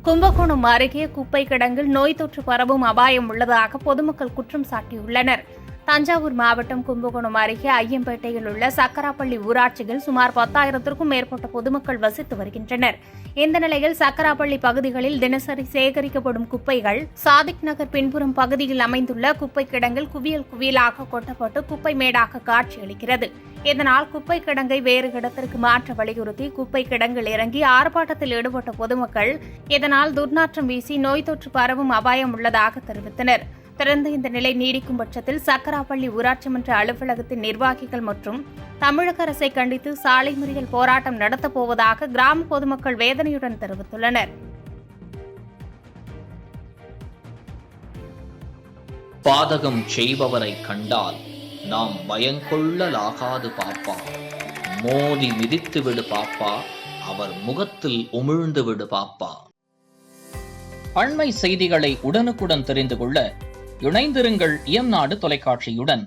கும்பகோணம் அருகே குப்பை கிடங்கில் நோய் தொற்று பரவும் அபாயம் உள்ளதாக பொதுமக்கள் குற்றம் சாட்டியுள்ளனர். தஞ்சாவூர் மாவட்டம் கும்பகோணம் அருகே ஐயம்பேட்டையில் உள்ள சக்கராப்பள்ளி ஊராட்சியில் சுமார் 10,000க்கும் மேற்பட்ட பொதுமக்கள் வசித்து வருகின்றனர். இந்த நிலையில் சக்கராப்பள்ளி பகுதிகளில் தினசரி சேகரிக்கப்படும் குப்பைகள் சாதிக் நகர் பின்புறம் பகுதியில் அமைந்துள்ள குப்பை கிடங்கில் குவியல் குவியலாக கொட்டப்பட்டு குப்பை மேடாக காட்சியளிக்கிறது. இதனால் குப்பை கிடங்கை வேறு இடத்திற்கு மாற்ற வலியுறுத்தி குப்பை கிடங்கில் இறங்கி ஆர்ப்பாட்டத்தில் ஈடுபட்ட பொதுமக்கள் இதனால் துர்நாற்றம் வீசி நோய் தொற்று பரவும் அபாயம் உள்ளதாக தெரிவித்தனர். தொடர்ந்து இந்த நிலை நீடிக்கும் பட்சத்தில் சக்கராப்பள்ளி ஊராட்சி மன்ற அலுவலகத்தின் நிர்வாகிகள் மற்றும் தமிழக அரசை கண்டித்து சாலை மறியல் போராட்டம் நடத்தப்போவதாக கிராம பொதுமக்கள் வேதனையுடன் தெரிவித்துள்ளனர். பாதகம் செய்பவரை கண்டால் நாம் பயங்கொள்ளலாகாது பாப்பா, மோதி மிதித்து விடு பாப்பா, அவர் முகத்தில் உமிழ்ந்து விடு பாப்பா. அண்மை செய்திகளை உடனுக்குடன் தெரிந்து கொள்ள இணைந்திருங்கள் இயம்நாடு தொலைக்காட்சியுடன்.